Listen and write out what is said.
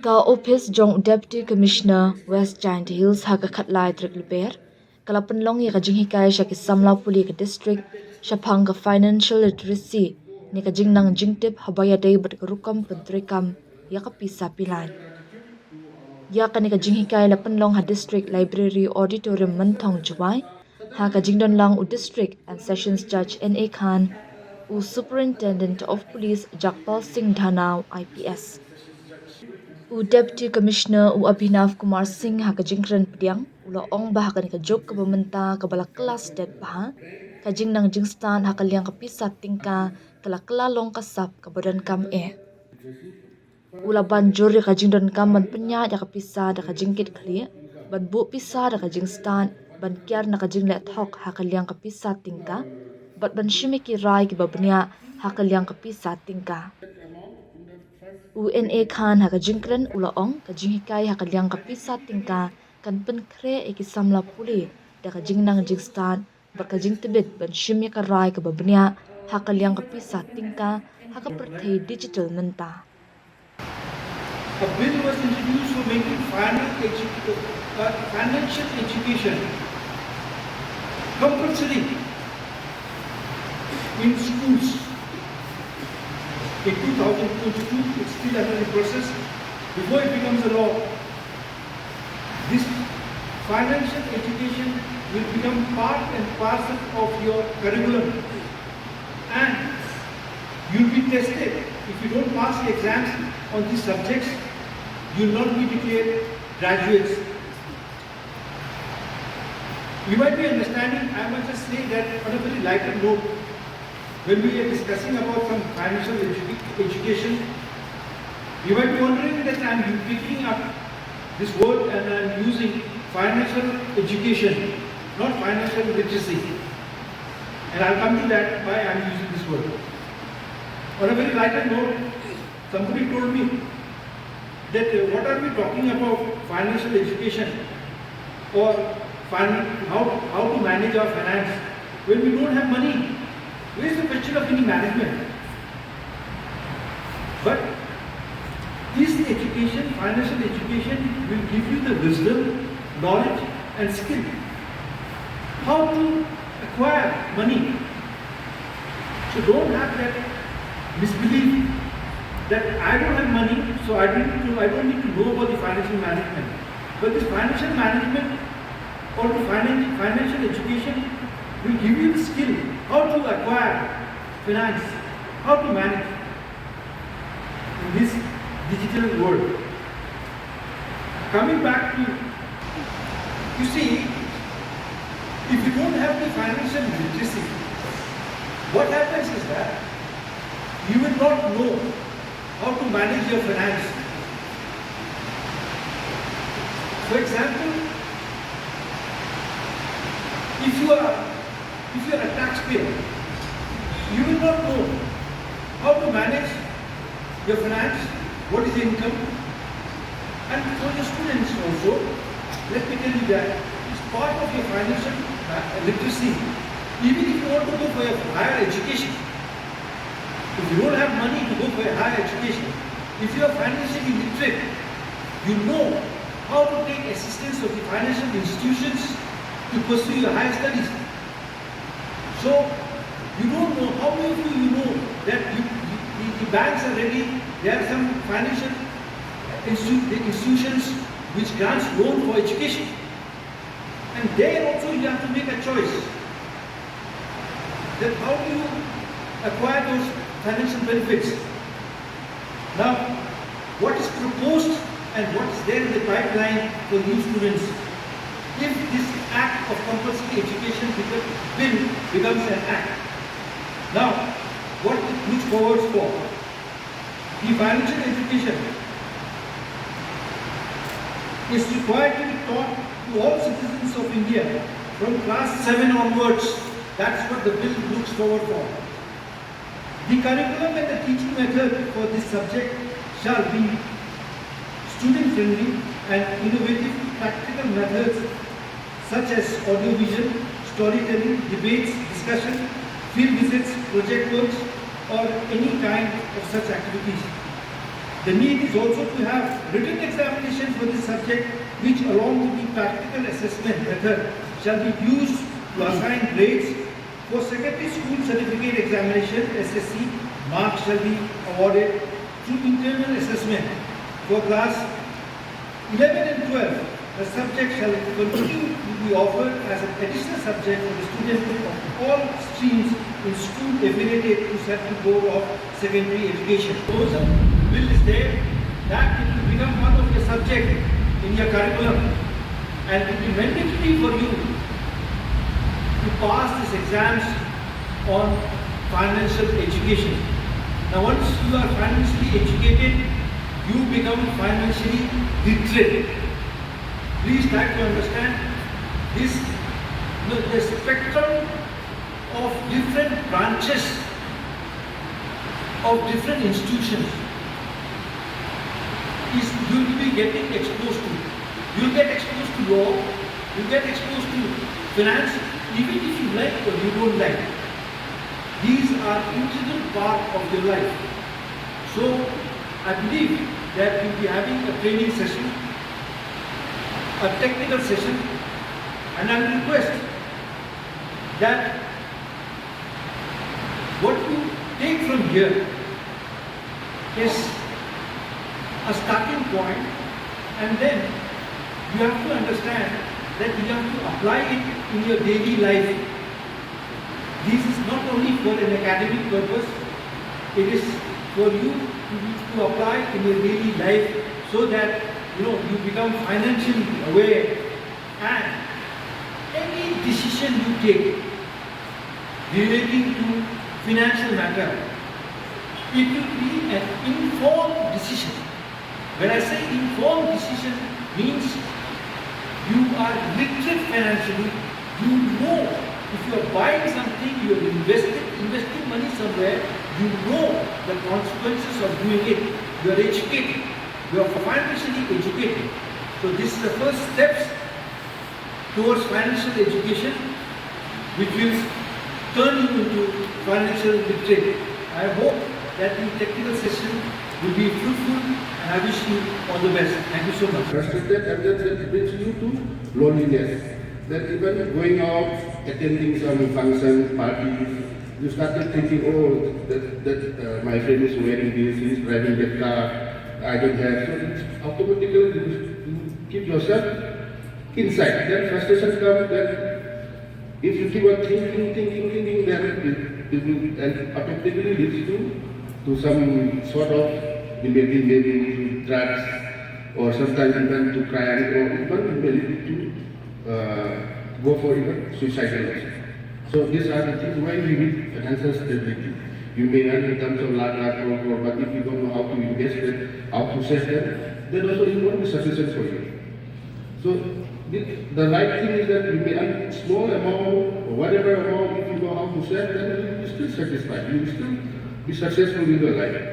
Ka ophis jong Deputy Commissioner West Giant Hills ha ka khatlai trik liper. Kalapan long ya ka jinghikai sya ki samla puli ka district syapang ka financial literacy ni ka jingnang jingtip habaya day bat ka rukom pyntreikam ya ka pisa pilain. Ya ka ni ka jinghikai lapan long ha district library auditorium mentong juwai ha ka jingdon lang u district and sessions judge N.A. Khan u superintendent of police Jakpal Singh Dhanau IPS. U Deputy Commissioner U Abhinav Kumar Singh ha ka jingkran pediang ula ong bah ka ni ka jok ka bamenta ka bala kelas det bah ka jingnang jingstan ha ka liang ka pisa tingka kala kala long ka sap ka badan kam ula banjur ya ka jingdon kam ban penya ya ka pisa da ka jingkit khli ban bu pisa da ka jingstan ban kyar na ka jingle thok ha ka liang ka pisa tingka bat ban shimiki rai ki babnya ha ka liang ka pisa tingka UNA Khan ha ka jingkran ula ong ka jinghikai ha ka liang ka pisa tingka kan pen kre e ki samla puli da ka jingnang jingstan bat ka jingtibit ban shimya ka rai ka babnya ha ka liang ka pisa tingka ha ka perthei digital menta. A bill was introduced for making financial education compulsory in schools. In 2022, it's still under the process. Before it becomes a law, this financial education will become part and parcel of your curriculum. And you'll be tested. If you don't pass the exams on these subjects, you'll not be declared graduates. You might be understanding, I must just say that on a very lighter note, when we are discussing about some financial education, you might be wondering that I'm picking up this word and I'm using financial education, not financial literacy. And I'll come to that why I'm using this word. On a very lighter note, somebody told me that what are we talking about financial education or how to manage our finance when we don't have money. Where is the question of any management? But this education, financial education, will give you the wisdom, knowledge and skill. How to acquire money. So don't have that misbelief that I don't have money, so I don't need to know about the financial management. But this financial management or the financial education will give you the skill how to acquire finance, how to manage in this digital world. Coming back to, you see, if you don't have the financial literacy, what happens is that you will not know how to manage your finance. For example, if you are a taxpayer, you will not know how to manage your finance, what is the income, and for the students also, let me tell you that it's part of your financial literacy. Even if you want to go for a higher education, if you don't have money to go for a higher education, if you are financially literate, you know how to take assistance of the financial institutions to pursue your higher studies. So, you don't know, how many of you know that the banks are ready, there are some financial institutions which grants loan for education. And there also you have to make a choice that how do you acquire those financial benefits. Now, what is proposed and what is there in the pipeline for new students, if this act of compulsory education bill becomes an act. Now, what it looks forward for? The financial education is required to be taught to all citizens of India from class 7 onwards. That's what the bill looks forward for. The curriculum and the teaching method for this subject shall be student-friendly and innovative practical methods such as audiovisual, storytelling, debates, discussion, field visits, project works, or any kind of such activities. The need is also to have written examinations for this subject, which along with the practical assessment method shall be used to assign grades. For secondary school certificate examination, SSC, marks shall be awarded through internal assessment. For class 11 and 12, the subject shall continue to be offered as an additional subject for the students of all streams in school affiliated to Central Board of Secondary Education. Proposal bill is there that it will become one of your subject in your curriculum, and it will be mandatory for you to pass these exams on financial education. Now once you are financially educated, you become financially literate. Please try to understand this, the spectrum of different branches of different institutions is you will be getting exposed to. You will get exposed to law, you will get exposed to finance, even if you like or you don't like. These are integral part of your life. So I believe that we will be having a training session, a technical session, and I will request that what you take from here is a starting point, and then you have to understand that you have to apply it in your daily life. This is not only for an academic purpose, it is for you to apply in your daily life, so that you become financially aware, and any decision you take relating to financial matter, it will be an informed decision. When I say informed decision, means you are literate financially. You know if you are buying something, you are investing money somewhere, you know the consequences of doing it. You are educated. You are financially educated. So this is the first steps towards financial education, which will turn you into financial literate. I hope that the technical session will be fruitful, and I wish you all the best. Thank you so much. Frustrated, and that brings you to loneliness. That even going out, attending some function, parties, you started thinking, oh, that my friend is wearing this, he's driving that car, I don't have. So it's automatically you keep yourself inside. Then frustration comes. Then if you keep on thinking, then it will and automatically leads to some sort of maybe drugs, or sometimes even to crime, or even maybe to go for even suicidal also. So these are the things why we need financial stability. You may earn in terms of lakh, but if you don't know how to invest it, how to save them, then also it won't be sufficient for you. So the right thing is that you may earn small amount or whatever amount, if you know how to save, then you will be still satisfied. You will still be successful in your life.